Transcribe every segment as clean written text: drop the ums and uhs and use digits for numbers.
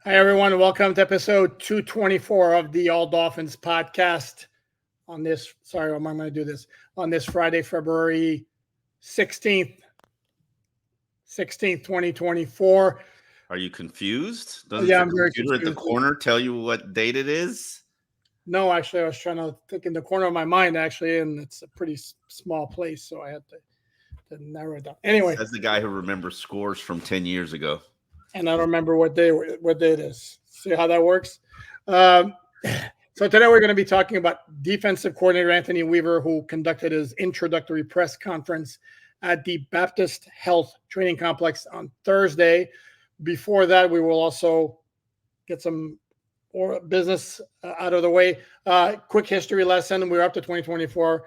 Hi, everyone. Welcome to episode 224 of the All Dolphins podcast. On this, sorry, I'm going to do this on this Friday, February 16th, 2024. Are you confused? Doesn't Yeah, your I'm very computer at the confused. corner tell you what date it is? No, actually, I was trying to think in the corner of my mind, actually, and it's a pretty small place, so I had to narrow it down. Anyway, That's the guy who remembers scores from 10 years ago. and I don't remember what day it is. See how that works? Um, so today we're going to be talking about defensive coordinator Anthony Weaver, who conducted his introductory press conference at the Baptist Health Training Complex on Thursday. Before that, we will also get some business out of the way. Quick history lesson. We're up to 2024.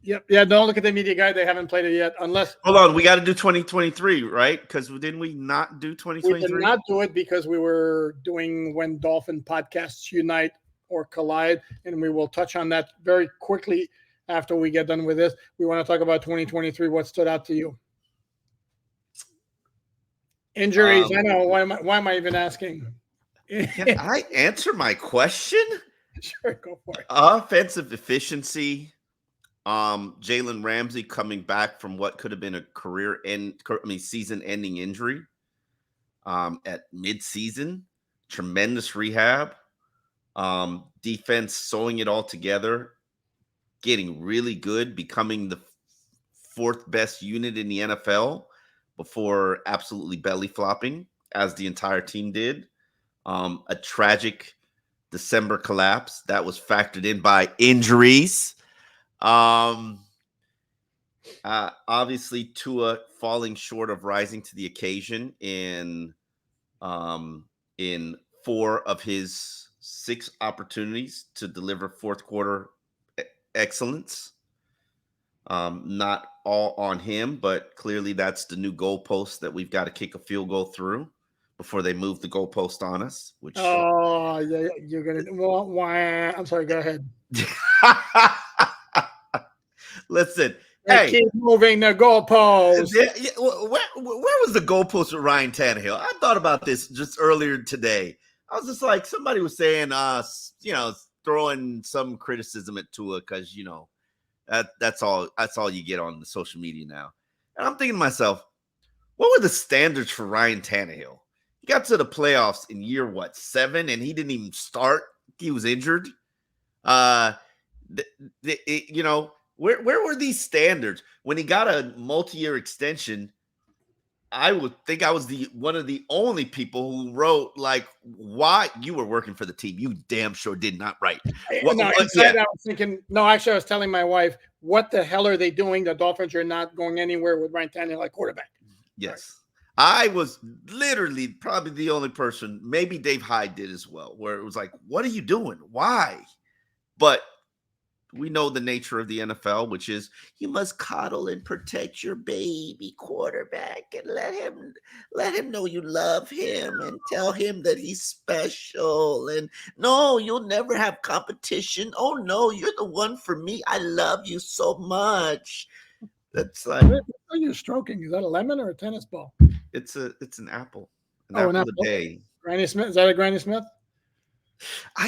Yep. Yeah. Don't look at the media guide. They haven't played it yet. Unless Hold on, we got to do 2023, right? Because didn't we not do we 2023? did not do it because we were doing when Dolphin podcasts unite or collide, and we will touch on that very quickly after we get done with this. We want to talk about 2023. What stood out to you? Injuries. I know. Why am I even asking? Can I answer my question? Sure, go for it. Offensive efficiency. Jalen Ramsey coming back from what could have been a season-ending injury. At mid-season, tremendous rehab. Defense sewing it all together, getting really good, becoming the fourth best unit in the NFL before absolutely belly flopping, as the entire team did. A tragic December collapse that was factored in by injuries. Obviously Tua falling short of rising to the occasion in 4 of his 6 opportunities to deliver fourth quarter excellence. Not all on him, but clearly that's the new goalpost that we've got to kick a field goal through before they move the goalpost on us. Which yeah, you're gonna. Well, why? I'm sorry. Go ahead. Listen, Hey, keep moving the goalpost. Where was the goalpost with Ryan Tannehill? I thought about this just earlier today. I was just like, somebody was saying, throwing some criticism at Tua because that's all you get on the social media now. And I'm thinking to myself, what were the standards for Ryan Tannehill? He got to the playoffs in year 7, and he didn't even start. He was injured. Where were these standards when he got a multi-year extension? I would think I was one of the only people who wrote like, why you were working for the team. You damn sure did not write. I was thinking, actually I was telling my wife, what the hell are they doing? The Dolphins are not going anywhere with Ryan Tannehill like quarterback. Yes. Right. I was literally probably the only person, maybe Dave Hyde did as well, where it was like, what are you doing? Why? But we know the nature of the NFL, which is you must coddle and protect your baby quarterback and let him know you love him and tell him that he's special. And no, you'll never have competition. Oh no, you're the one for me. I love you so much. That's like, what are you stroking? Is that a lemon or a tennis ball? It's an apple. An apple a day. Granny Smith. Is that a Granny Smith?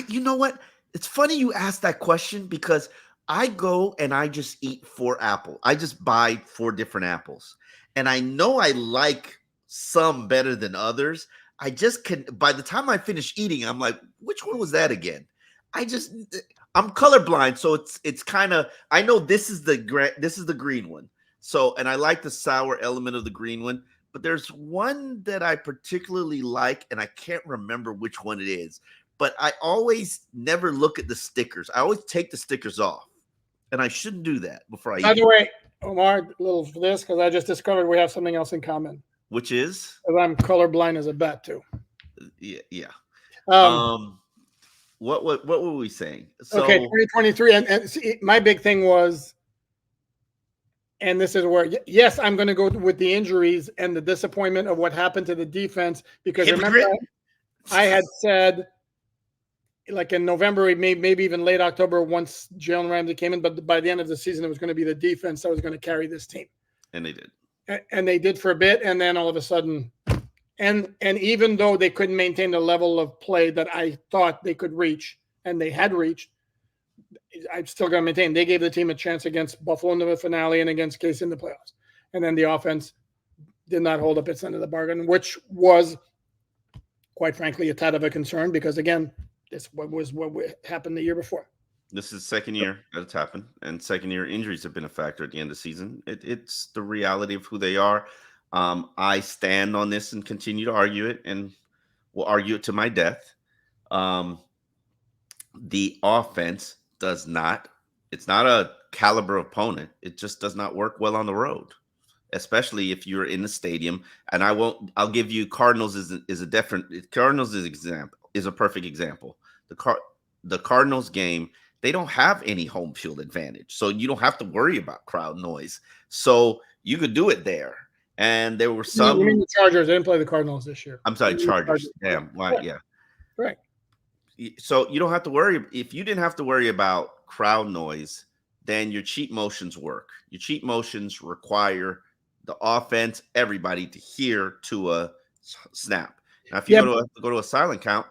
You know what? It's funny you ask that question because I go and I just eat 4 apples. I just buy 4 different apples. And I know I like some better than others. I just can, by the time I finish eating, I'm like, which one was that again? I'm colorblind. So it's kind of, I know this is the green one. So, and I like the sour element of the green one, but there's one that I particularly like, and I can't remember which one it is. But I always never look at the stickers. I always take the stickers off. And I shouldn't do that before I eat. By the way, Omar, a little for this, because I just discovered we have something else in common. Which is? Because I'm colorblind as a bat, too. Yeah. What were we saying? So, okay, 2023. And see, my big thing was, and this is where, yes, I'm going to go with the injuries and the disappointment of what happened to the defense. Because remember, I had said, like in November, maybe even late October, once Jalen Ramsey came in, but by the end of the season, it was going to be the defense that was going to carry this team. And they did. And they did for a bit, and then all of a sudden, And even though they couldn't maintain the level of play that I thought they could reach, and they had reached, I'm still going to maintain they gave the team a chance against Buffalo in the finale and against Case in the playoffs. And then the offense did not hold up its end of the bargain, which was, quite frankly, a tad of a concern because, again, this was what happened the year before. This is second year that it's happened, and second year injuries have been a factor at the end of the season. It's the reality of who they are. I stand on this and continue to argue it, and will argue it to my death. The offense does not. It's not a caliber opponent. It just does not work well on the road, especially if you're in the stadium. And I'll give you Cardinals is a different. Cardinals is a perfect example. The Cardinals game, they don't have any home field advantage, so you don't have to worry about crowd noise. So you could do it there. And there were some. You mean the Chargers? They didn't play the Cardinals this year. I'm sorry, Chargers. Damn. Why? Yeah. Right. So you don't have to worry. If you didn't have to worry about crowd noise, then your cheat motions work. Your cheat motions require the offense, everybody to hear to a snap. Now, if you go to a silent count,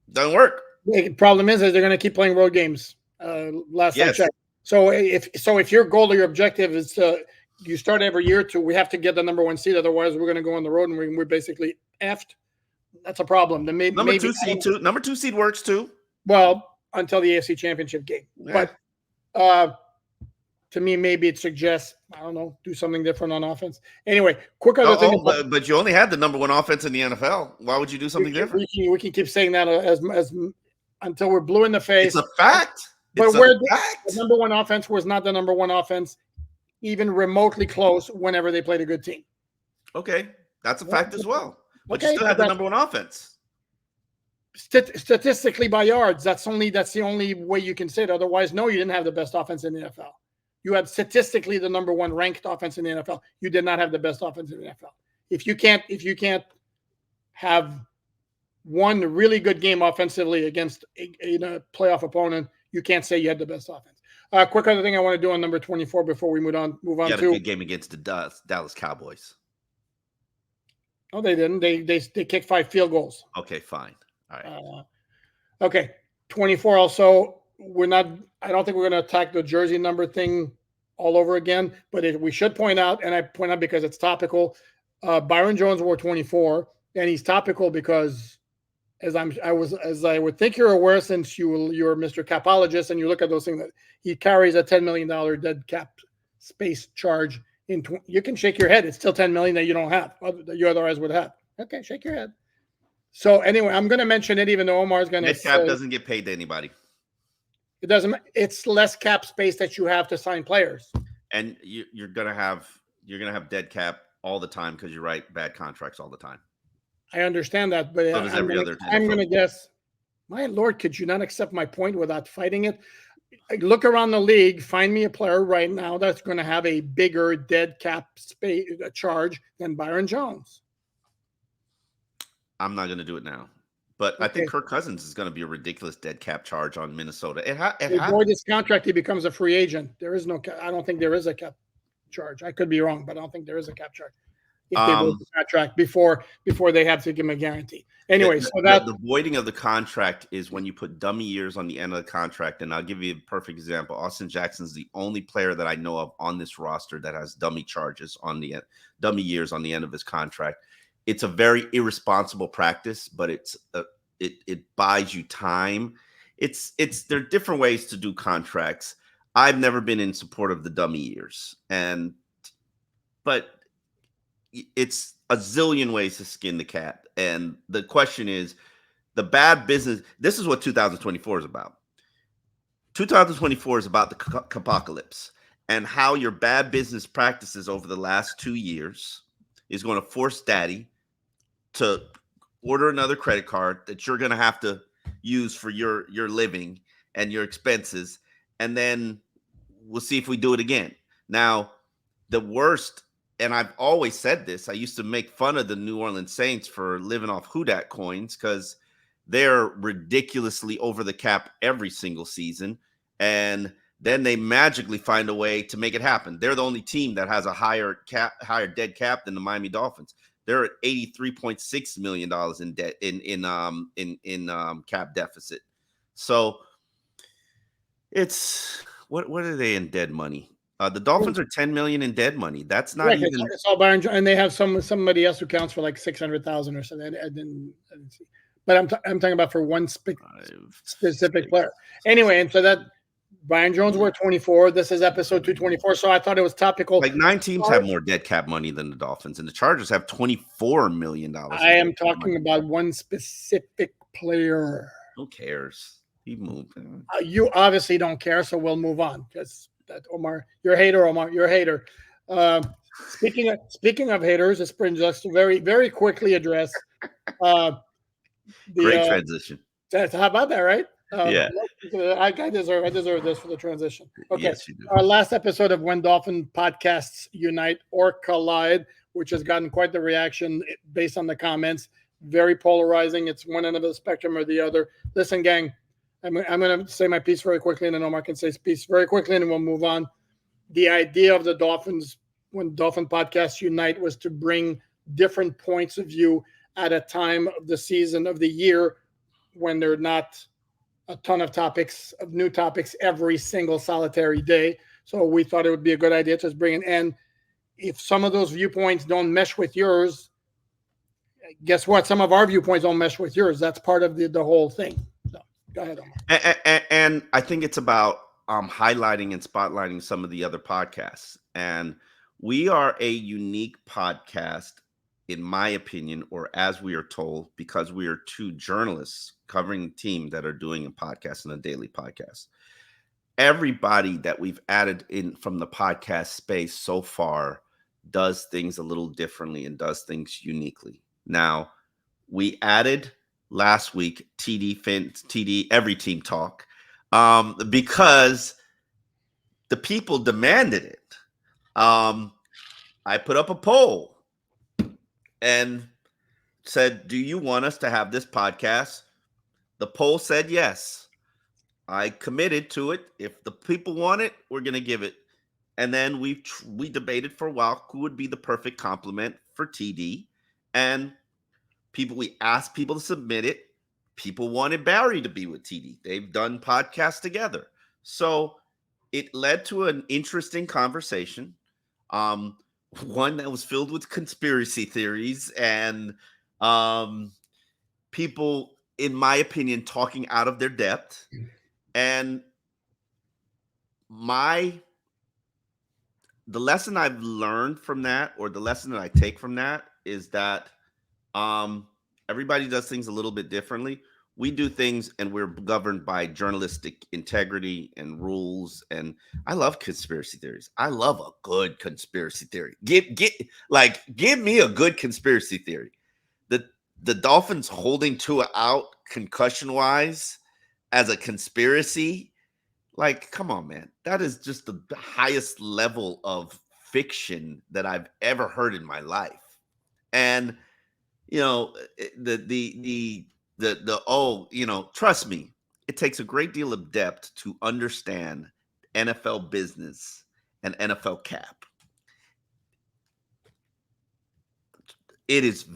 it doesn't work. The problem is they're going to keep playing road games. Last I checked. So if your goal or your objective is to you start every year we have to get the number 1 seed, otherwise we're going to go on the road and we're basically effed. That's a problem. Then number 2 seed too. Number 2 seed works too. Well, until the AFC Championship game, yeah. But to me, maybe it suggests I don't know, do something different on offense. Anyway, quick other thing. But you only had the number 1 offense in the NFL. Why would you do something different? We can keep saying that as until we're blue in the face. It's a fact. But the number 1 offense was not the number 1 offense, even remotely close. Whenever they played a good team. Okay, that's a fact as well. But you still had the number 1 offense. Statistically, by yards, that's the only way you can say it. Otherwise, no, you didn't have the best offense in the NFL. You had statistically the number 1 ranked offense in the NFL. You did not have the best offense in the NFL. If you can't have one really good game offensively against a playoff opponent, you can't say you had the best offense. Quick other thing I want to do on number 24 before we move on. You had a good game against the Dallas Cowboys. No, they didn't. They kicked 5 field goals. Okay, fine. All right. Okay, 24. Also, I don't think we're going to attack the jersey number thing all over again. But we should point out, and I point out because it's topical. Byron Jones wore 24, and he's topical because, as I would think you're aware, since you're Mr. Capologist, and you look at those things, that he carries a $10 million dead cap space charge. You can shake your head. It's still $10 million that you don't have, that you otherwise would have. Okay, shake your head. So anyway, I'm going to mention it, even though Omar's going to. Dead cap doesn't get paid to anybody. It doesn't. It's less cap space that you have to sign players. And you're going to have dead cap all the time because you write bad contracts all the time. I understand that, but so I'm going to guess. My Lord, could you not accept my point without fighting it? Look around the league. Find me a player right now that's going to have a bigger dead cap space charge than Byron Jones. I'm not going to do it now, but okay. I think Kirk Cousins is going to be a ridiculous dead cap charge on Minnesota. Avoid this contract, he becomes a free agent. There is no. I don't think there is a cap charge. I could be wrong, but I don't think there is a cap charge. If they void the contract before they have to give him a guarantee. Anyway, the voiding of the contract is when you put dummy years on the end of the contract. And I'll give you a perfect example. Austin Jackson's the only player that I know of on this roster that has dummy charges on the dummy years on the end of his contract. It's a very irresponsible practice, but it buys you time. There are different ways to do contracts. I've never been in support of the dummy years, but it's a zillion ways to skin the cat. And the question is, the bad business. This is what 2024 is about. 2024 is about the apocalypse and how your bad business practices over the last 2 years is going to force daddy to order another credit card that you're going to have to use for your living and your expenses. And then we'll see if we do it again. Now, the worst, and I've always said this, I used to make fun of the New Orleans Saints for living off Hudat coins because they're ridiculously over the cap every single season. And then they magically find a way to make it happen. They're the only team that has a higher dead cap than the Miami Dolphins. They're at $83.6 million in debt in cap deficit. So it's what are they in dead money? The Dolphins are 10 million in dead money. That's not Correct. even. It's all Byron, and they have somebody else who counts for like 600,000 or something. I didn't see, but I'm talking about for one specific player. Anyway, and so that Brian Jones were 24. This is episode 224. So I thought it was topical. Like 9 teams have more dead cap money than the Dolphins, and the Chargers have $24 million. I am talking about one specific player. Who cares? He moved. You obviously don't care, so we'll move on because that Omar, you're a hater. Omar, you're a hater. Speaking of haters, this brings us to very, very quickly address great transition. How about that, right? Yeah, I deserve this for the transition. Okay, yes, you do. Our last episode of When Dolphin Podcasts Unite or Collide, which has gotten quite the reaction based on the comments. Very polarizing. It's one end of the spectrum or the other. Listen, gang, I'm going to say my piece very quickly, and then Omar can say his piece very quickly, and then we'll move on. The idea of the Dolphins, when Dolphin Podcasts Unite, was to bring different points of view at a time of the season of the year when there are not a ton of topics, of new topics every single solitary day. So we thought it would be a good idea to just bring it in. If some of those viewpoints don't mesh with yours, guess what? Some of our viewpoints don't mesh with yours. That's part of the whole thing. So go ahead, Omar. And I think it's about highlighting and spotlighting some of the other podcasts. And we are a unique podcast, in my opinion, or as we are told, because we are two journalists covering the team that are doing a podcast and a daily podcast. Everybody that we've added in from the podcast space so far does things a little differently and does things uniquely. Now, we added last week TD Every Team Talk because the people demanded it. I put up a poll and said, do you want us to have this podcast? The poll said yes. I committed to it. If the people want it, we're going to give it. And then we debated for a while who would be the perfect complement for TD. And we asked people to submit it. People wanted Barry to be with TD. They've done podcasts together. So it led to an interesting conversation. One that was filled with conspiracy theories and people, in my opinion, talking out of their depth. And the lesson I've learned from that, or the lesson that I take from that, is that everybody does things a little bit differently. We do things and we're governed by journalistic integrity and rules. And I love conspiracy theories. I love a good conspiracy theory. Give me a good conspiracy theory. The Dolphins holding Tua out concussion-wise as a conspiracy, like, come on, man. That is just the highest level of fiction that I've ever heard in my life. And, you know, trust me, it takes a great deal of depth to understand NFL business and NFL cap. It is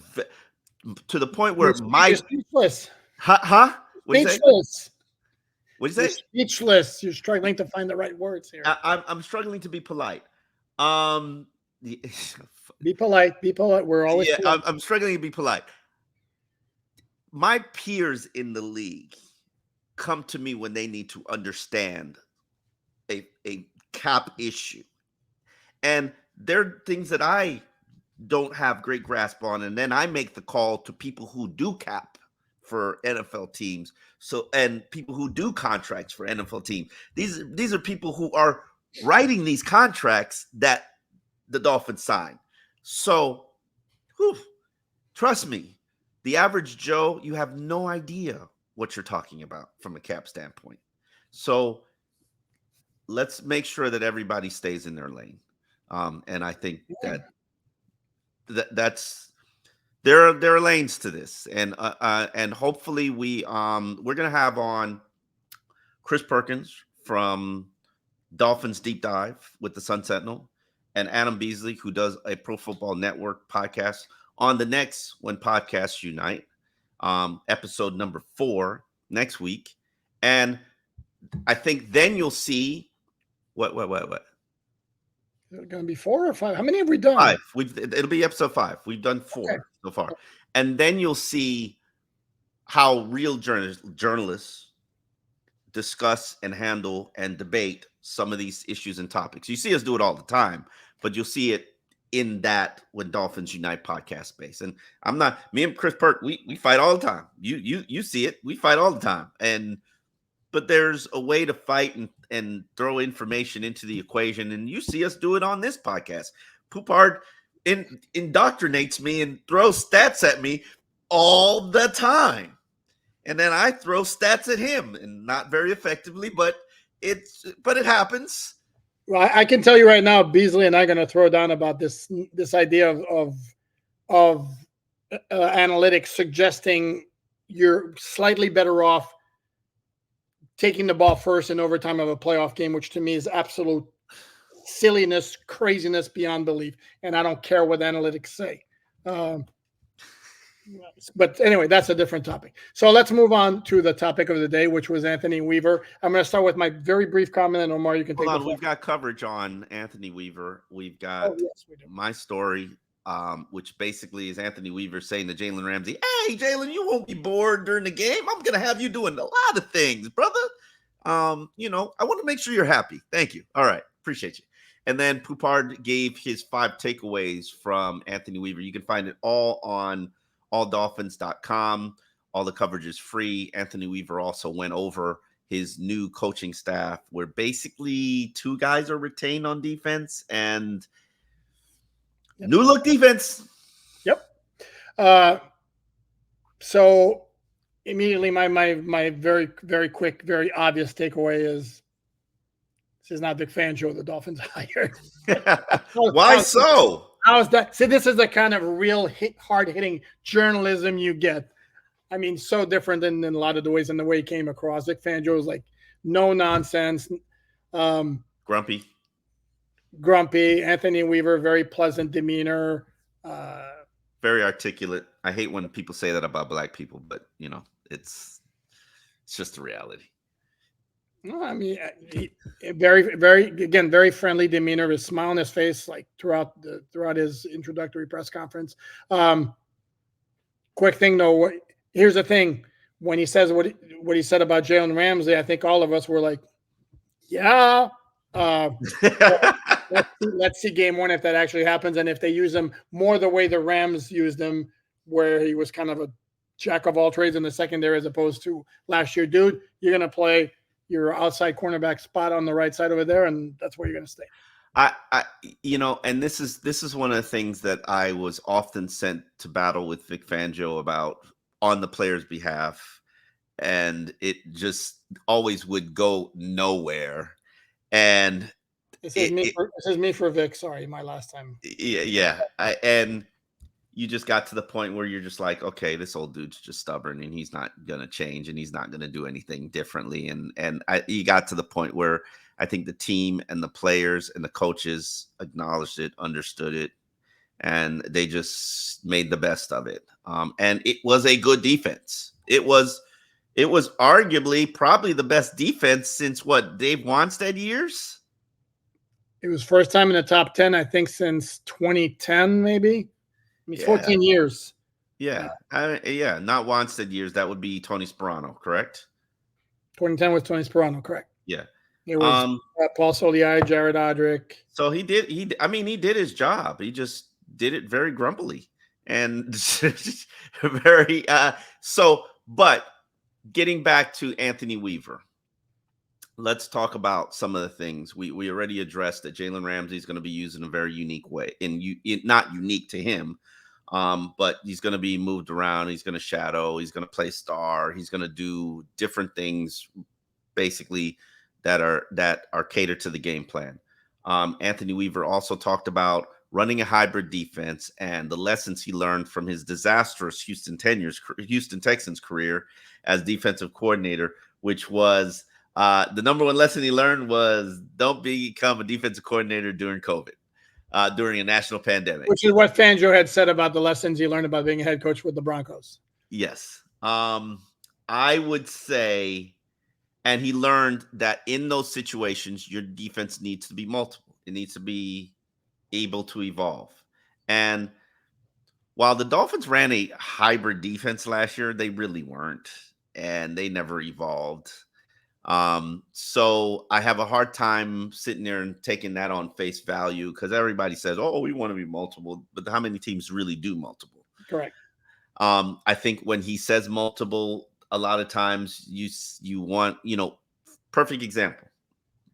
to the point where You're speechless. Huh? Speechless. What'd you say? You're speechless. You're struggling to find the right words here. I'm struggling to be polite. Be polite. Be polite. We're always polite. I'm struggling to be polite. My peers in the league come to me when they need to understand a cap issue. And there are things that I don't have great grasp on. And then I make the call to people who do cap for NFL teams. And people who do contracts for NFL teams. These are people who are writing these contracts that the Dolphins sign. So, trust me, the average Joe, you have no idea what you're talking about from a cap standpoint. So let's make sure that everybody stays in their lane. And I think that's there are lanes to this, and hopefully we're gonna have on Chris Perkins from Dolphins Deep Dive with the Sun Sentinel, and Adam Beasley, who does a Pro Football Network podcast. on the next When Podcasts Unite, episode number 4 next week. And I think then you'll see what? Is it going to be 4 or 5? How many have we done? 5. It'll be episode 5. We've done 4 so far. And then you'll see how real journalists discuss and handle and debate some of these issues and topics. You see us do it all the time, but you'll see it in that When Dolphins Unite podcast space. And me and Chris Perk, we fight all the time. You see it. We fight all the time. But there's a way to fight and throw information into the equation. And you see us do it on this podcast. Poupard indoctrinates me and throws stats at me all the time. And then I throw stats at him, and not very effectively, but it happens. Well, I can tell you right now, Beasley and I are going to throw down about this idea of analytics suggesting you're slightly better off taking the ball first in overtime of a playoff game, which to me is absolute silliness, craziness beyond belief. And I don't care what analytics say. But anyway, that's a different topic. So let's move on to the topic of the day, which was Anthony Weaver. I'm going to start with my very brief comment, and Omar, you can take it. We've got coverage on Anthony Weaver. We've got my story, which basically is Anthony Weaver saying to Jalen Ramsey, "Hey, Jalen, you won't be bored during the game. I'm going to have you doing a lot of things, brother. I want to make sure you're happy. Thank you. All right. Appreciate you." And then Poupard gave his 5 takeaways from Anthony Weaver. You can find it all on alldolphins.com. All the coverage is free. Anthony Weaver also went over his new coaching staff, where basically 2 guys are retained on defense and new look defense. Yep. So immediately my very, very quick, very obvious takeaway is this is not Vic Fangio the Dolphins hired. Why so? How's that? See, this is the kind of real hard-hitting journalism you get. I mean, so different than a lot of the ways and the way he came across. Vic Fangio was like no nonsense. Grumpy. Anthony Weaver, very pleasant demeanor. Very articulate. I hate when people say that about black people, but it's just the reality. No, I mean, very, very, again, very friendly demeanor, with a smile on his face, like throughout his introductory press conference. Quick thing though, here's the thing: when he says what he said about Jalen Ramsey, I think all of us were like, "Yeah." Let's see game 1 if that actually happens, and if they use him more the way the Rams used him, where he was kind of a jack of all trades in the secondary as opposed to last year. Dude, you're gonna play your outside cornerback spot on the right side over there, and that's where you're going to stay. And this is one of the things that I was often sent to battle with Vic Fangio about on the player's behalf, and it just always would go nowhere. And this is me for Vic. Sorry, my last time. Yeah. And you just got to the point where you're just like, okay, this old dude's just stubborn, and he's not going to change, and he's not going to do anything differently. You got to the point where I think the team and the players and the coaches acknowledged it, understood it, and they just made the best of it. And it was a good defense. It was arguably probably the best defense since Dave Wanstead years? It was first time in the top 10, I think, since 2010, maybe. 14 years. Yeah. Not Wanstead years. That would be Tony Sperano, correct? 2010 was Tony Sperano, correct. Yeah. It was Paul Soliai, Jared Odrick. So he did his job. He just did it very grumpily and very but getting back to Anthony Weaver, let's talk about some of the things we already addressed. That Jalen Ramsey is going to be used in a very unique way, not unique to him. But he's going to be moved around. He's going to shadow. He's going to play star. He's going to do different things, basically that are catered to the game plan. Anthony Weaver also talked about running a hybrid defense and the lessons he learned from his disastrous Houston Texans career as defensive coordinator, which was the number one lesson he learned was don't become a defensive coordinator during COVID. during a national pandemic. Which is what Fangio had said about the lessons he learned about being a head coach with the Broncos. Yes. I would say, and he learned that in those situations, your defense needs to be multiple. It needs to be able to evolve. And while the Dolphins ran a hybrid defense last year, they really weren't, and they never evolved. So I have a hard time sitting there and taking that on face value because everybody says, "Oh, we want to be multiple," but how many teams really do multiple? Correct. I think when he says multiple, a lot of times you want, perfect example.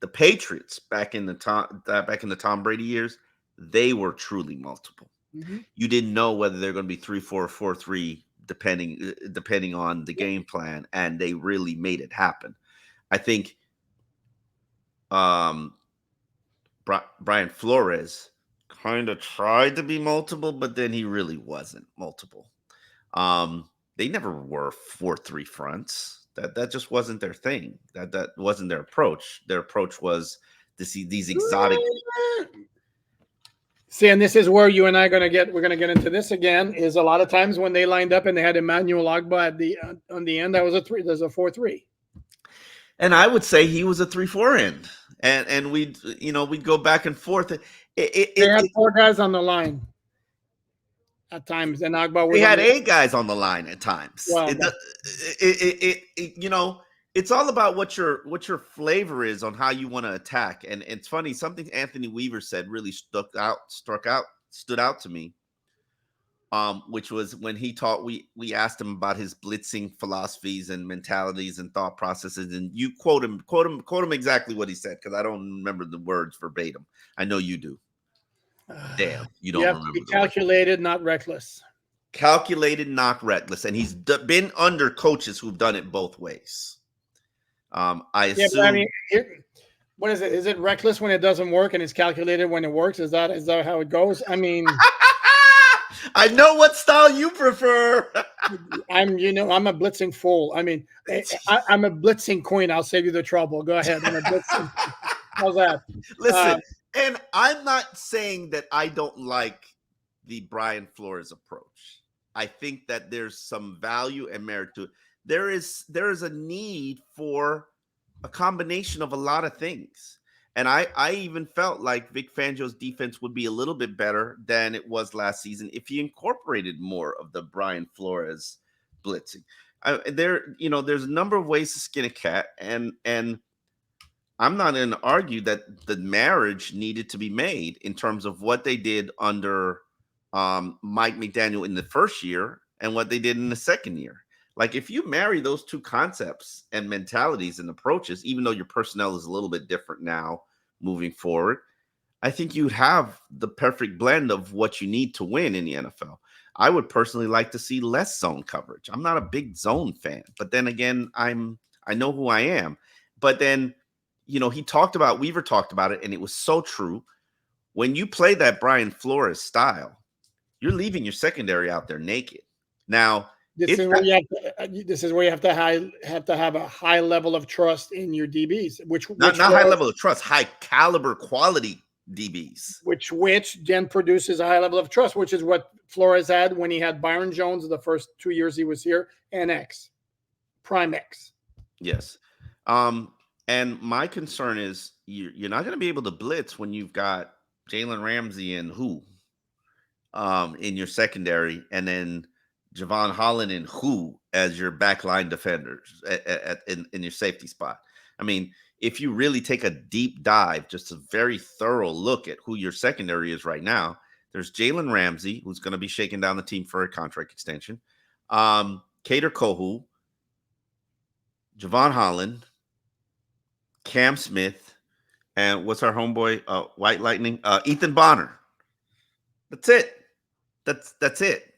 The Patriots back in the Tom Brady years, they were truly multiple. Mm-hmm. You didn't know whether they're going to be 3-4, 4-3, depending on the game plan, and they really made it happen. I think Brian Flores kind of tried to be multiple, but then he really wasn't multiple. They never were 4-3 fronts. That just wasn't their thing. That wasn't their approach. Their approach was to see these exotic. See, and this is where you and I we're going to get into this again. Is a lot of times when they lined up and they had Emmanuel Ogbah at the on the end, that was a 3. There's a 4-3. And I would say he was a 3-4 end, and we'd go back and forth. They had 4 guys on the line at times, and Ogbah was. They had 8 guys on the line at times. Well, it's all about what your flavor is on how you want to attack. And it's funny, something Anthony Weaver said really stood out to me. Which was when he taught, we asked him about his blitzing philosophies and mentalities and thought processes, and you quote him exactly what he said, because I don't remember the words verbatim. I know you do. Damn, you don't remember. Be calculated, not reckless. Calculated, not reckless, and he's been under coaches who've done it both ways. I assume. Yeah, but I mean, what is it? Is it reckless when it doesn't work, and it's calculated when it works? Is that how it goes? I mean. I know what style you prefer. I'm a blitzing fool. I mean, I'm a blitzing queen. I'll save you the trouble. Go ahead. I'm a blitzing. How's that? Listen, and I'm not saying that I don't like the Brian Flores approach. I think that there's some value and merit to it. There is a need for a combination of a lot of things. And I even felt like Vic Fangio's defense would be a little bit better than it was last season if he incorporated more of the Brian Flores blitzing. There's a number of ways to skin a cat, and I'm not going to argue that the marriage needed to be made in terms of what they did under Mike McDaniel in the first year and what they did in the second year. Like, if you marry those two concepts and mentalities and approaches, even though your personnel is a little bit different now moving forward, I think you'd have the perfect blend of what you need to win in the NFL. I would personally like to see less zone coverage. I'm not a big zone fan, but then again, I know who I am. But then, Weaver talked about it, and it was so true. When you play that Brian Flores style, you're leaving your secondary out there naked. Now, this is where you have to have a high level of trust in your DBs, which not high level of trust, high caliber quality DBs, which then produces a high level of trust, which is what Flores had when he had Byron Jones the first 2 years he was here, and Prime X. Yes. And my concern is you're not going to be able to blitz when you've got Jalen Ramsey and in your secondary, and then Javon Holland and as your backline defenders in your safety spot. I mean, if you really take a deep dive, just a very thorough look at who your secondary is right now, there's Jalen Ramsey, who's going to be shaking down the team for a contract extension, Kader Kohou, Javon Holland, Cam Smith, and what's our homeboy, White Lightning, Ethan Bonner. That's it. That's it.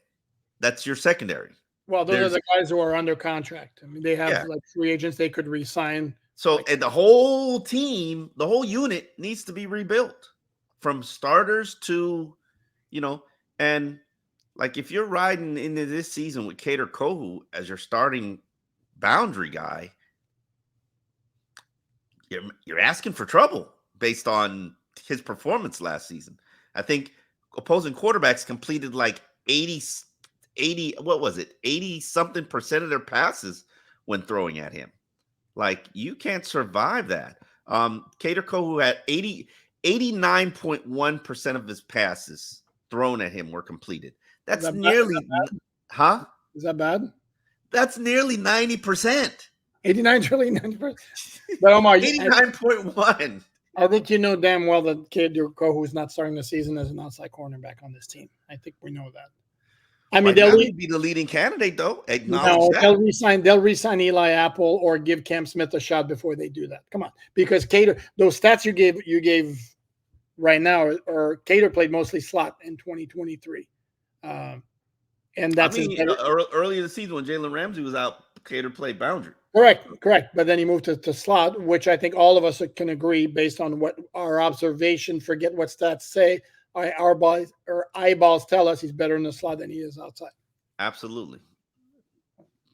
That's your secondary. Well, those are the guys who are under contract. I mean, they have like free agents they could re-sign. So, and the whole team, the whole unit needs to be rebuilt from starters to, and like if you're riding into this season with Kader Kohou as your starting boundary guy, you're asking for trouble based on his performance last season. I think opposing quarterbacks completed like 80, what was it? 80 something percent of their passes when throwing at him. Like, you can't survive that. Cater who had 89.1% of his passes thrown at him were completed. That's that bad? nearly, huh? Is that bad? That's nearly 90%. 89 is really 90%. But Omar, 89.1. I think you know damn well that Cater who's not starting the season as an outside cornerback on this team. I think we know that. I mean, Right now, he'd be the leading candidate, though. Acknowledge that. They'll resign Eli Apple or give Cam Smith a shot before they do that. Come on, because Cater, those stats you gave right now, or Cater played mostly slot in 2023, and that's early in the season when Jalen Ramsey was out, Cater played boundary. Correct. But then he moved to slot, which I think all of us can agree based on what our observation. Forget what stats say. Our eyeballs tell us he's better in the slot than he is outside. Absolutely.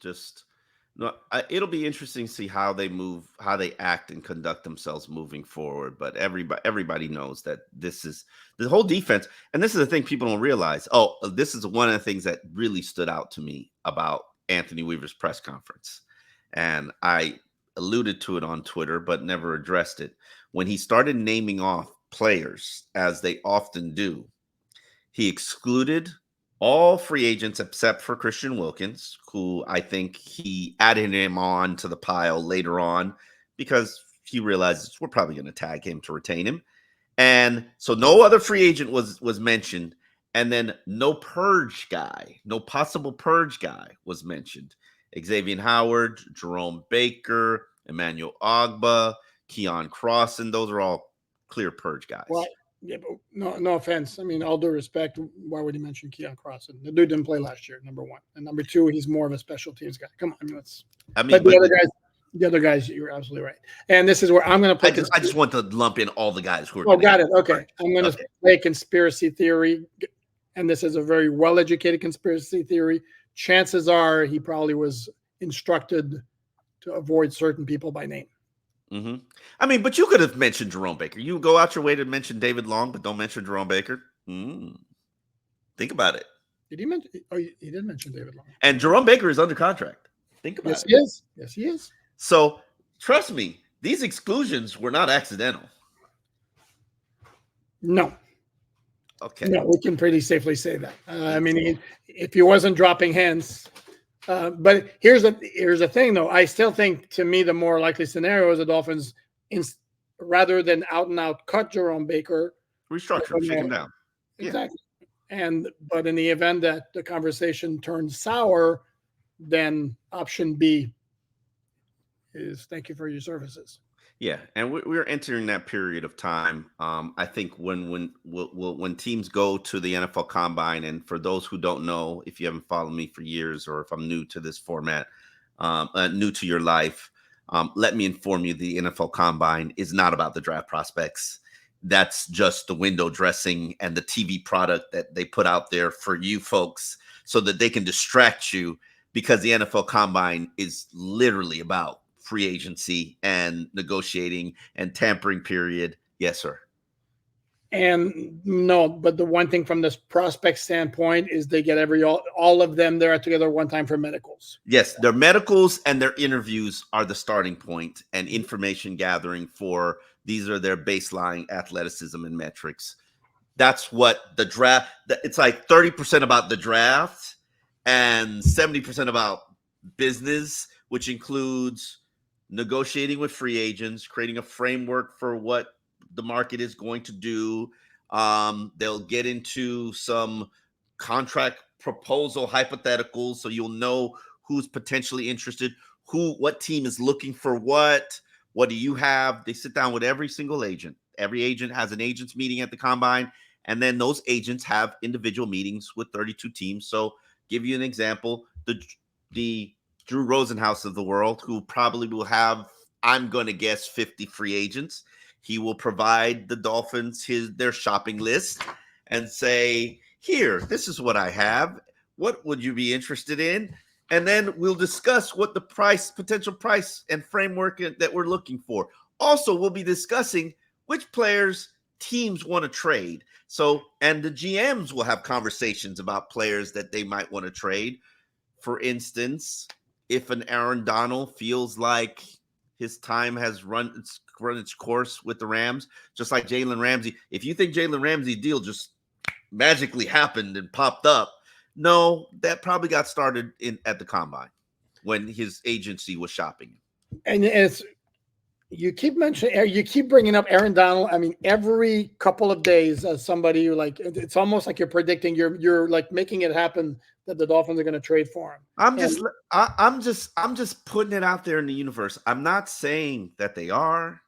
It'll be interesting to see how they move, how they act and conduct themselves moving forward. But everybody knows that this is the whole defense. And this is the thing people don't realize. Oh, this is one of the things that really stood out to me about Anthony Weaver's press conference. And I alluded to it on Twitter, but never addressed it. When he started naming off players, as they often do, he excluded all free agents except for Christian Wilkins, who I think he added him on to the pile later on because he realizes we're probably going to tag him to retain him. And so no other free agent was mentioned. And then no possible purge guy was mentioned. Xavier Howard, Jerome Baker, Emmanuel Ogba, Keon Crossan, those are all clear purge guys. Well, yeah, but no offense. I mean, all due respect, why would he mention Keon Crossan? The dude didn't play last year, number one. And number two, he's more of a special teams guy. Come on, but the other guys, you're absolutely right. And this is where I'm going to play. I just want to lump in all the guys who are. Oh, got it. Okay. I'm going to play conspiracy theory. And this is a very well-educated conspiracy theory. Chances are he probably was instructed to avoid certain people by name. Mm-hmm. I mean, but you could have mentioned Jerome Baker. You go out your way to mention David Long, but don't mention Jerome Baker. Think about it. Did he mention? Oh, he did mention David Long. And Jerome Baker is under contract. Think about it. Yes, he is. So trust me, these exclusions were not accidental. No. Okay. No, we can pretty safely say that. I mean, if he wasn't dropping hands, but here's the thing, though. I still think, to me, the more likely scenario is the Dolphins, rather than out and out cut Jerome Baker, restructure him, shake him down. Exactly. But in the event that the conversation turns sour, then option B is thank you for your services. Yeah, and we're entering that period of time. I think when teams go to the NFL Combine, and for those who don't know, if you haven't followed me for years, or if I'm new to this format, new to your life, let me inform you: the NFL Combine is not about the draft prospects. That's just the window dressing and the TV product that they put out there for you folks, so that they can distract you. Because the NFL Combine is literally about free agency and negotiating and tampering period. Yes, sir. And no, but the one thing from this prospect standpoint is they get all of them there together one time for medicals. Yes, their medicals and their interviews are the starting point and information gathering for these are their baseline athleticism and metrics. That's what the draft, it's like 30% about the draft and 70% about business, which includes negotiating with free agents, creating a framework for what the market is going to do. They'll get into some contract proposal hypotheticals, so you'll know who's potentially interested, what team is looking for what do you have. They sit down with every single agent. Every agent has an agents meeting at the Combine, and then those agents have individual meetings with 32 teams. So give you an example, the Drew Rosenhaus of the world, who probably will have, I'm going to guess, 50 free agents. He will provide the Dolphins their shopping list and say, here, this is what I have. What would you be interested in? And then we'll discuss what the potential price and framework that we're looking for. Also, we'll be discussing which players teams want to trade. So, and the GMs will have conversations about players that they might want to trade. For instance, if an Aaron Donald feels like his time has run its course with the Rams, just like Jalen Ramsey. If you think Jalen Ramsey deal just magically happened and popped up, no, that probably got started at the combine when his agency was shopping. And it's you keep bringing up Aaron Donald. I mean, every couple of days, as somebody who like, it's almost like you're predicting, you're like making it happen that the Dolphins are going to trade for him. I'm just putting it out there in the universe. I'm not saying that they are.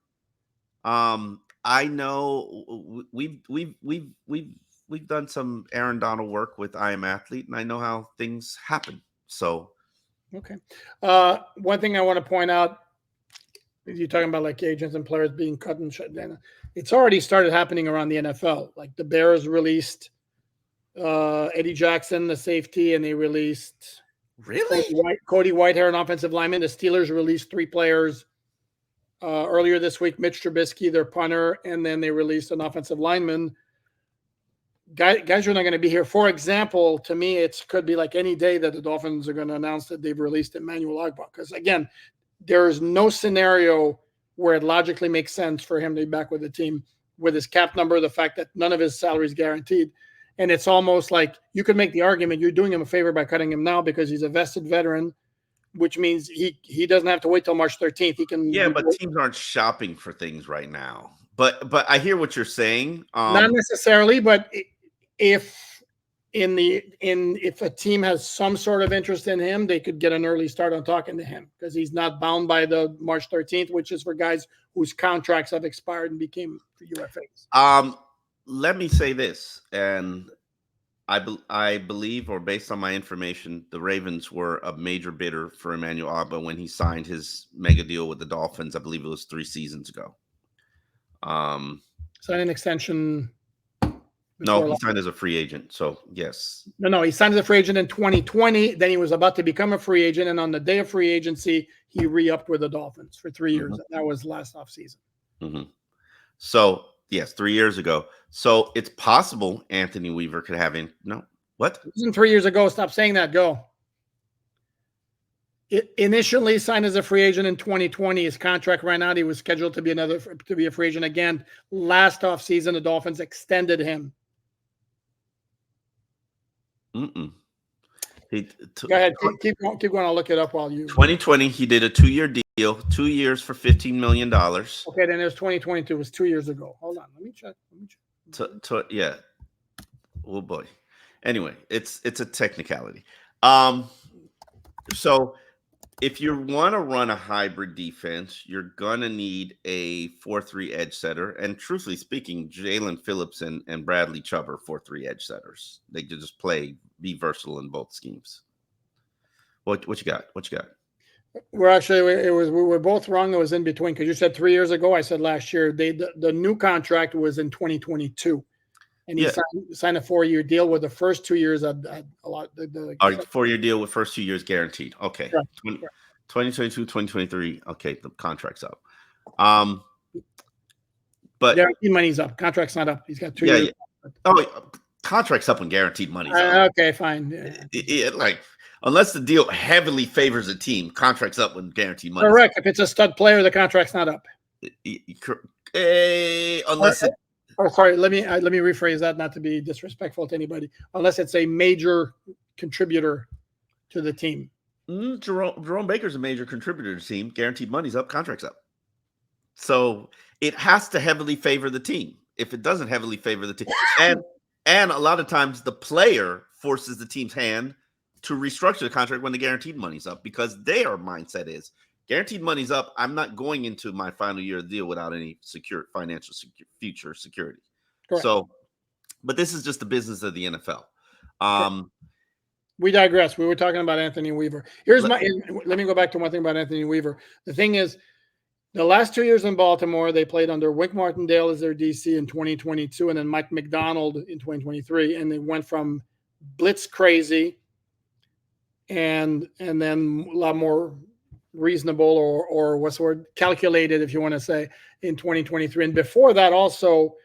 I know we've done some Aaron Donald work with I Am Athlete, and I know how things happen. So, okay. One thing I want to point out. You're talking about like agents and players being cut and shut down. It's already started happening around the NFL. Like the Bears released Eddie Jackson, the safety, and they released Cody Whitehair, an offensive lineman. The Steelers released 3 players earlier this week. Mitch Trubisky, their punter, and then they released an offensive lineman. Guys are not going to be here. For example, to me, it could be like any day that the Dolphins are going to announce that they've released Emmanuel Ogbah. Because again, there is no scenario where it logically makes sense for him to be back with the team with his cap number, the fact that none of his salary is guaranteed. And it's almost like you could make the argument you're doing him a favor by cutting him now because he's a vested veteran, which means he doesn't have to wait till March 13th. He can. Yeah, but teams aren't shopping for things right now. But I hear what you're saying. Not necessarily, but if a team has some sort of interest in him, they could get an early start on talking to him because he's not bound by the March 13th, which is for guys whose contracts have expired and became UFAs. Let me say this, and I believe, or based on my information, the Ravens were a major bidder for Emmanuel Ogbah when he signed his mega deal with the Dolphins. I believe it was 3 seasons ago. Signed an extension. No, he signed as a free agent. So yes. No, he signed as a free agent in 2020. Then he was about to become a free agent, and on the day of free agency, he re-upped with the Dolphins for 3 years. Mm-hmm. That was last offseason. Mm-hmm. So yes, 3 years ago. So it's possible Anthony Weaver could have him. No, what? It wasn't 3 years ago. Stop saying that. Go. It initially signed as a free agent in 2020. His contract ran out. He was scheduled to be a free agent again. Last offseason, the Dolphins extended him. Go ahead. Keep going. I'll look it up while you. 2020, he did a 2-year deal, 2 years for $15 million. Okay, then there's 2022. It was 2 years ago. Hold on. Let me check. Yeah. Oh boy. Anyway, it's a technicality. So if you want to run a hybrid defense, you're gonna need a 4-3 edge setter. And truthfully speaking, Jalen Phillips and Bradley Chubb are 4-3 edge setters. They can just be versatile in both schemes. What you got? We're actually we were both wrong. It was in between because you said 3 years ago. I said last year. The new contract was in 2022, and he signed a 4-year deal with the first 2 years at a lot. The 4-year deal with first 2 years guaranteed. Okay, right. 2022, 2023. Okay, the contract's up. But guaranteed money's up. Contract's not up. He's got 2 years. Yeah. Oh, wait, contract's up when guaranteed money's up. Okay, fine. Yeah. Like unless the deal heavily favors a team, contract's up when guaranteed money. Correct. If it's a stud player, the contract's not up. Unless it. Oh, sorry. Let me rephrase that, not to be disrespectful to anybody. Unless it's a major contributor to the team. Jerome Baker's a major contributor to the team. Guaranteed money's up, contract's up. So it has to heavily favor the team. If it doesn't heavily favor the team, and a lot of times the player forces the team's hand to restructure the contract when the guaranteed money's up because their mindset is guaranteed money's up. I'm not going into my final year deal without any financial future security. Correct. So, but this is just the business of the NFL. We digress. We were talking about Anthony Weaver. Let me go back to one thing about Anthony Weaver. The thing is, the last 2 years in Baltimore, they played under Wink Martindale as their DC in 2022, and then Mike McDonald in 2023, and they went from blitz crazy and then a lot more reasonable or what's the word, calculated, if you want to say, in 2023. And before that, also,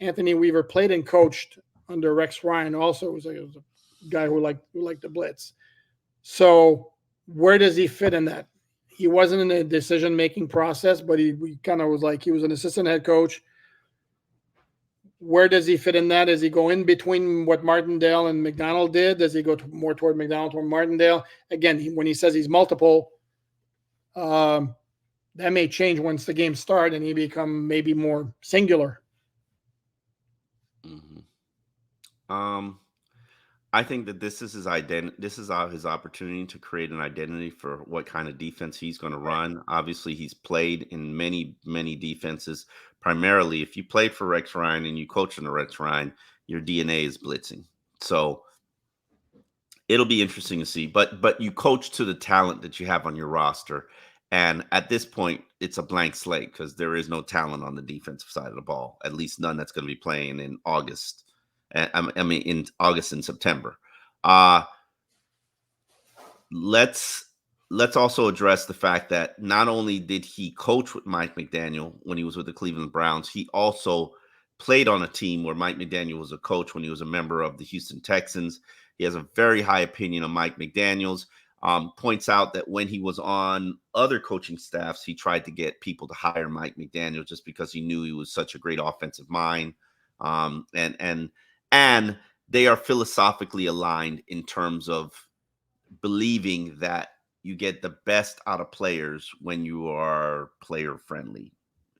Anthony Weaver played and coached under Rex Ryan. Also, was a guy who liked the blitz. So where does he fit in that? He wasn't in the decision-making process, but we kind of was like, he was an assistant head coach. Where does he fit in that? Does he go in between what Martindale and McDonald did? Does he go more toward McDonald or Martindale? Again, when he says he's multiple, that may change once the games start and he become maybe more singular. Mm-hmm. I think that this is his identity. This is his opportunity to create an identity for what kind of defense he's going to run. Obviously, he's played in many, many defenses. Primarily, if you played for Rex Ryan and you coach under Rex Ryan, your DNA is blitzing. So it'll be interesting to see. But you coach to the talent that you have on your roster. And at this point, it's a blank slate because there is no talent on the defensive side of the ball, at least none that's going to be playing in August. I mean, in August and September. Let's also address the fact that not only did he coach with Mike McDaniel when he was with the Cleveland Browns, he also played on a team where Mike McDaniel was a coach when he was a member of the Houston Texans. He has a very high opinion of Mike McDaniels. Points out that when he was on other coaching staffs, he tried to get people to hire Mike McDaniel just because he knew he was such a great offensive mind. And they are philosophically aligned in terms of believing that you get the best out of players when you are player friendly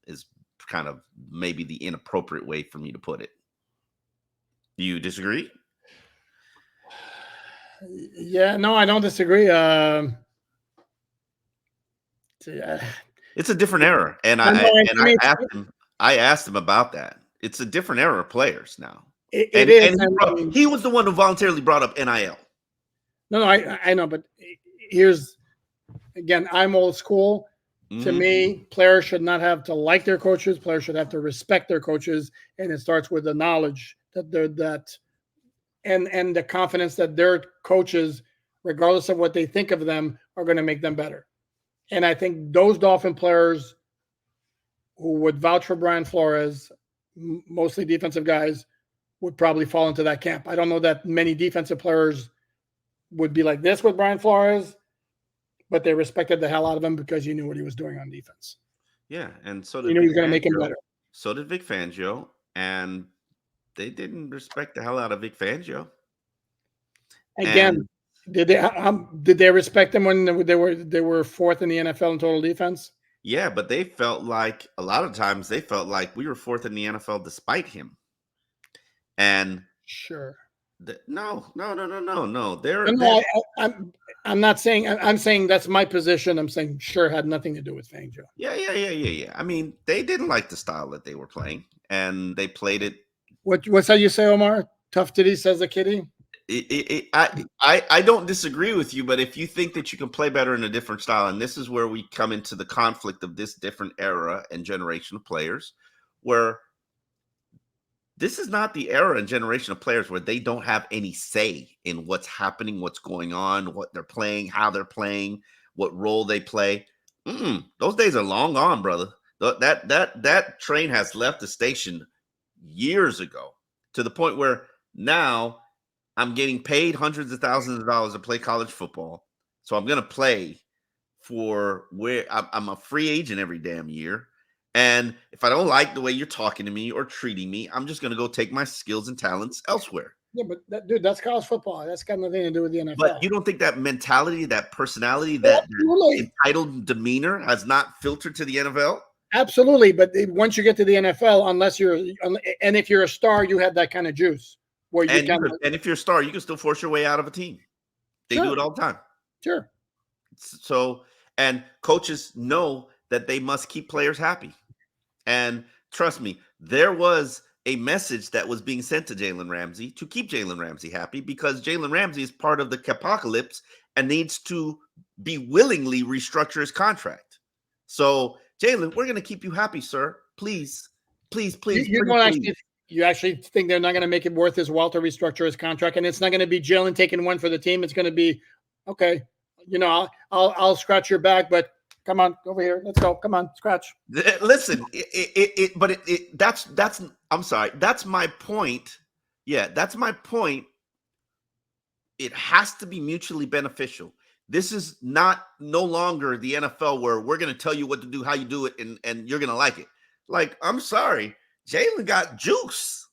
is kind of maybe the inappropriate way for me to put it. Do you disagree? Yeah, no, I don't disagree. It's a different era. And I asked him about that. It's a different era of players now. It is. He was the one who voluntarily brought up NIL. No, I know, but here's again, I'm old school. Mm-hmm. To me, players should not have to like their coaches. Players should have to respect their coaches, and it starts with the knowledge that and the confidence that their coaches, regardless of what they think of them, are going to make them better. And I think those Dolphin players who would vouch for Brian Flores, mostly defensive guys, would probably fall into that camp. I don't know that many defensive players would be like this with Brian Flores, but they respected the hell out of him because you knew what he was doing on defense. Yeah, and so did you knew he was going to make him better. So did Vic Fangio, and they didn't respect the hell out of Vic Fangio. Again, did they respect him when they were fourth in the NFL in total defense? Yeah, but they felt like a lot of times they felt like we were fourth in the NFL despite him. And sure, no. I'm not saying. I'm saying that's my position. I'm saying sure had nothing to do with Fangio. Yeah. I mean, they didn't like the style that they were playing, and they played it. What's how you say, Omar? Tough titty, says the kitty. I don't disagree with you, but if you think that you can play better in a different style, and this is where we come into the conflict of this different era and generation of players, where this is not the era and generation of players where they don't have any say in what's happening, what's going on, what they're playing, how they're playing, what role they play. Those days are long gone, brother. That train has left the station years ago, to the point where now I'm getting paid hundreds of thousands of dollars to play college football. So I'm going to play for where I'm a free agent every damn year. And if I don't like the way you're talking to me or treating me, I'm just going to go take my skills and talents elsewhere. Yeah, but that's college football. That's got nothing to do with the NFL. But you don't think that mentality, that personality, that entitled demeanor has not filtered to the NFL? Absolutely. But once you get to the NFL, and if you're a star, you have that kind of juice. Where and if you're a star, you can still force your way out of a team. They do it all the time. Sure. So, and coaches know that they must keep players happy. And trust me, there was a message that was being sent to Jalen Ramsey to keep Jalen Ramsey happy, because Jalen Ramsey is part of the apocalypse and needs to be willingly restructure his contract. So, Jalen, we're going to keep you happy, sir. Please. You actually think they're not going to make it worth his while to restructure his contract, and it's not going to be Jalen taking one for the team. It's going to be, okay, I'll scratch your back, but come on over here. Let's go. Come on, scratch. Listen, that's I'm sorry. That's my point. Yeah, that's my point. It has to be mutually beneficial. This is no longer the NFL where we're going to tell you what to do, how you do it, and you're going to like it. Like, I'm sorry. Jalen got juice.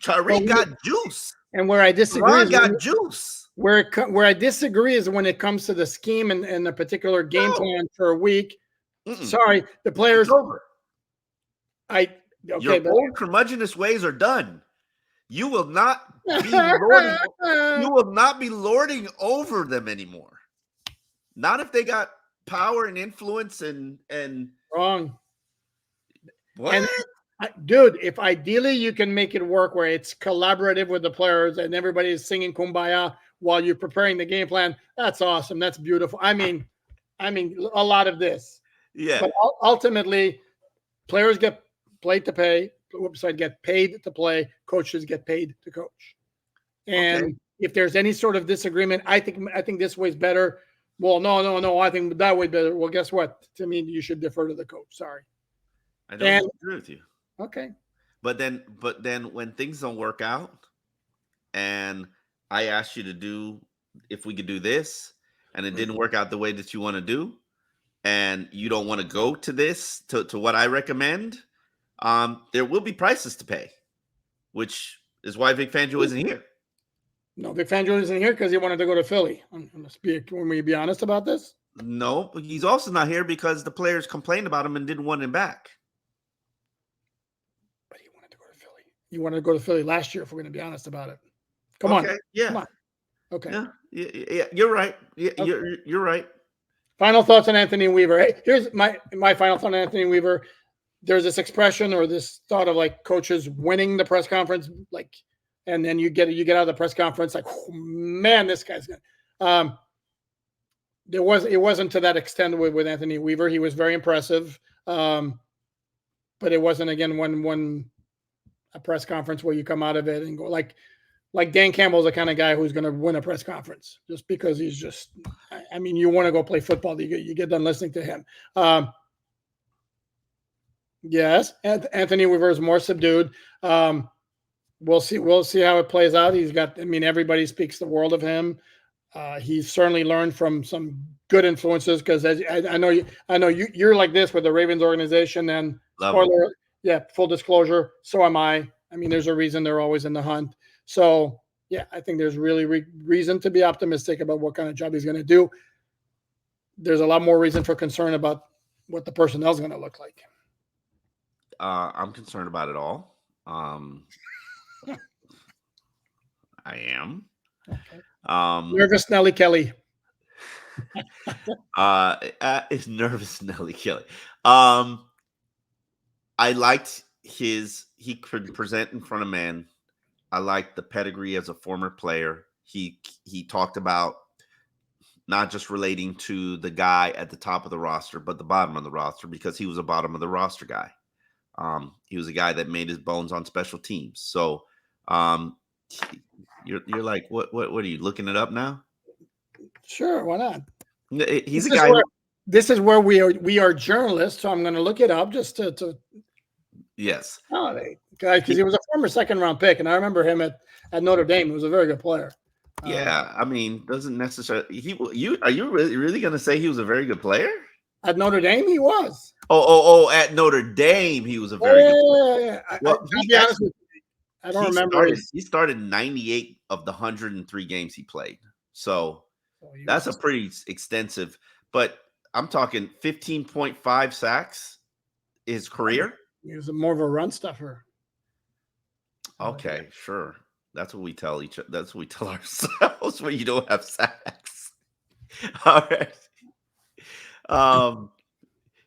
Tyreek got juice. And where I disagree Ron is got juice. where I disagree is when it comes to the scheme and a particular game plan for a week. Sorry, the players. It's over. Okay, Your old curmudgeonous ways are done. You will not be lording. You will not be lording over them anymore. Not if they got power and influence and wrong. What? And dude, if ideally you can make it work where it's collaborative with the players and everybody is singing Kumbaya while you're preparing the game plan, that's awesome. That's beautiful. I mean, a lot of this. Yeah. But ultimately, players get paid to play. Get paid to play. Coaches get paid to coach. And if there's any sort of disagreement, I think this way's better. Well, no. I think that way better. Well, guess what? To me, you should defer to the coach. Sorry. I don't agree with you. Okay. But then when things don't work out and I asked you to do if we could do this and it didn't work out the way that you want to do and you don't want to go to this to what I recommend, there will be prices to pay, which is why Vic Fangio isn't here. No, Vic Fangio isn't here because he wanted to go to Philly. Can we be honest about this? No, but he's also not here because the players complained about him and didn't want him back. But he wanted to go to Philly. He wanted to go to Philly last year, if we're going to be honest about it. Come on. Yeah. Come on. Okay. Yeah. You're right. Yeah, okay. You're right. Final thoughts on Anthony Weaver. Hey, here's my final thought on Anthony Weaver. There's this expression or this thought of like coaches winning the press conference, like, and then you get out of the press conference like, oh, man, this guy's good. It wasn't to that extent with Anthony Weaver. He was very impressive, but it wasn't again when a press conference where you come out of it and go like Dan Campbell's the kind of guy who's going to win a press conference just because he's just. I mean, you want to go play football, you get done listening to him. Yes, Anthony Weaver is more subdued. We'll see how it plays out. He's got. I mean, everybody speaks the world of him. He's certainly learned from some good influences because I know you're like this with the Ravens organization and spoiler, full disclosure, so am I. I mean, there's a reason they're always in the hunt. So yeah, I think there's really reason to be optimistic about what kind of job he's going to do. There's a lot more reason for concern about what the personnel is going to look like. I'm concerned about it all. I am. Okay. Nervous Nelly Kelly. It's nervous Nelly Kelly. I liked he could present in front of man. I liked the pedigree as a former player. He talked about not just relating to the guy at the top of the roster, but the bottom of the roster because he was a bottom of the roster guy. He was a guy that made his bones on special teams. So you're like, what are you looking it up now? Sure, why not? He's a guy. This is where we are journalists, so I'm going to look it up just to. Yes. Because he was a former second-round pick, and I remember him at Notre Dame. He was a very good player. Yeah, I mean, doesn't necessarily. Are you really going to say he was a very good player? At Notre Dame, he was. Oh! At Notre Dame, he was a very good player. Yeah. Well, I'll be honest with you, I don't remember. He started 98 of the 103 games he played. So that's a pretty extensive. But I'm talking 15.5 sacks his career. He was more of a run stuffer. Okay, sure. That's what we tell each other. That's what we tell ourselves when you don't have sacks. All right.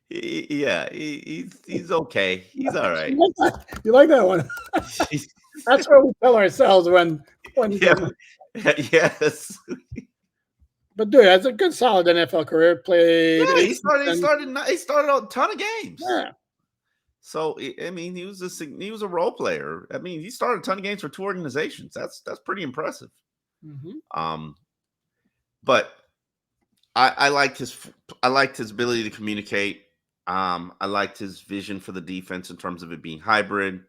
He's okay. He's all right. You like that one? That's what we tell ourselves when yes. But dude, that's a good, solid NFL career. Played. Yeah, he started a ton of games. Yeah. So I mean, he was a role player. I mean, he started a ton of games for two organizations. That's pretty impressive. Mm-hmm. But I liked his ability to communicate. I liked his vision for the defense in terms of it being hybrid.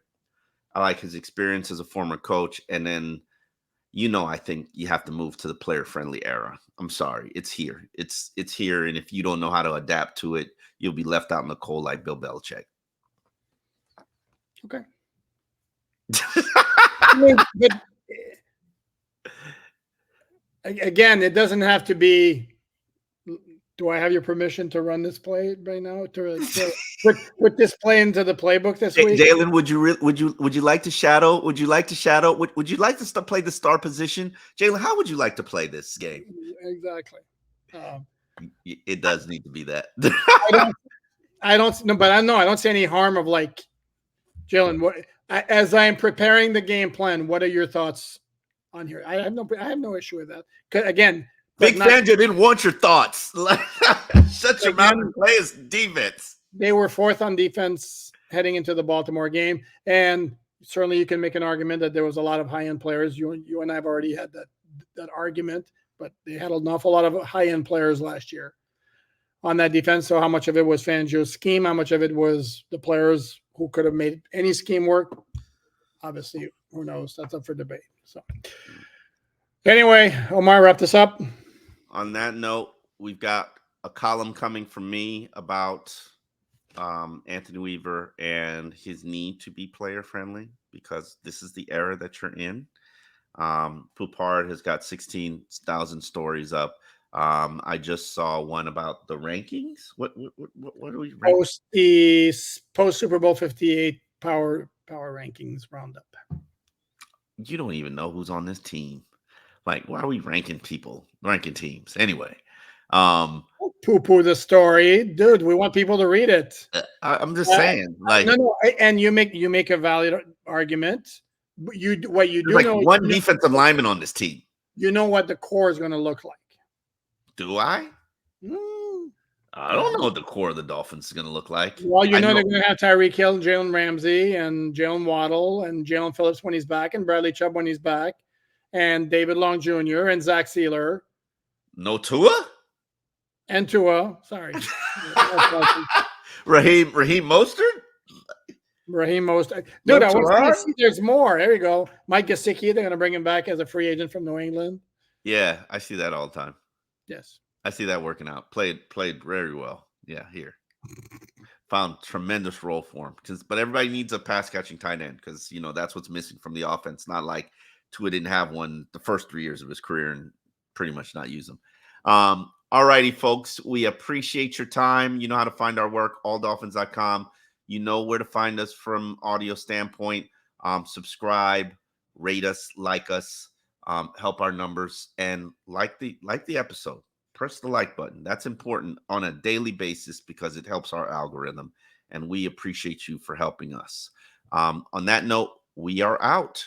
I like his experience as a former coach. And then, I think you have to move to the player-friendly era. I'm sorry. It's here. It's here. And if you don't know how to adapt to it, you'll be left out in the cold like Bill Belichick. Okay. I mean, but, again, it doesn't have to be. Do I have your permission to run this play right now? To put this play into the playbook this week? Jalen, would you like to shadow? Would you like to shadow? Would you like to play the star position? Jalen, how would you like to play this game? Exactly. It does need to be that. I don't see any harm of like, Jalen. As I am preparing the game plan, what are your thoughts on here? I have no issue with that. Again, Big Fangio didn't want your thoughts. Shut your mouth and play his defense. They were fourth on defense heading into the Baltimore game, and certainly you can make an argument that there was a lot of high-end players. You and I have already had that argument, but they had an awful lot of high-end players last year on that defense. So how much of it was Fangio's scheme? How much of it was the players who could have made any scheme work? Obviously, who knows? That's up for debate. So anyway, Omar, wrap this up. On that note, we've got a column coming from me about Anthony Weaver and his need to be player friendly because this is the era that you're in. Poupard has got 16,000 stories up. I just saw one about the rankings. What are we ranking? Post Super Bowl 58 power rankings roundup. You don't even know who's on this team. Like, why are we ranking teams? Anyway. Poo-poo the story. Dude, we want people to read it. I'm just saying. Like, no, and you make a valid argument. What you do like know, one defensive lineman on this team. You know what the core is going to look like. Do I? I don't know what the core of the Dolphins is going to look like. Well, they're going to have Tyreek Hill and Jalen Ramsey and Jalen Waddle and Jalen Phillips when he's back and Bradley Chubb when he's back and David Long Jr. and Zach Sealer. No Tua? And Tua. Sorry. Raheem Mostert? Raheem Mostert. Dude, I was going to see there's more. There you go. Mike Gesicki, they're going to bring him back as a free agent from New England. Yeah, I see that all the time. Yes. I see that working out. Played very well. Yeah, here. Found tremendous role for him. But everybody needs a pass catching tight end because that's what's missing from the offense. Not like Tua didn't have one the first 3 years of his career and pretty much not use them. All righty, folks. We appreciate your time. You know how to find our work, alldolphins.com. You know where to find us from audio standpoint. Subscribe, rate us, like us, help our numbers, and like the episode. Press the like button. That's important on a daily basis because it helps our algorithm, and we appreciate you for helping us. On that note, we are out.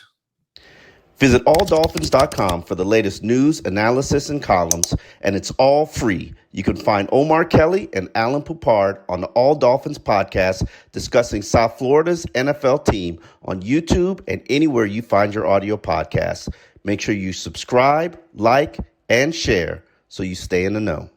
Visit alldolphins.com for the latest news, analysis, and columns, and it's all free. You can find Omar Kelly and Alan Poupard on the All Dolphins podcast discussing South Florida's NFL team on YouTube and anywhere you find your audio podcasts. Make sure you subscribe, like, and share so you stay in the know.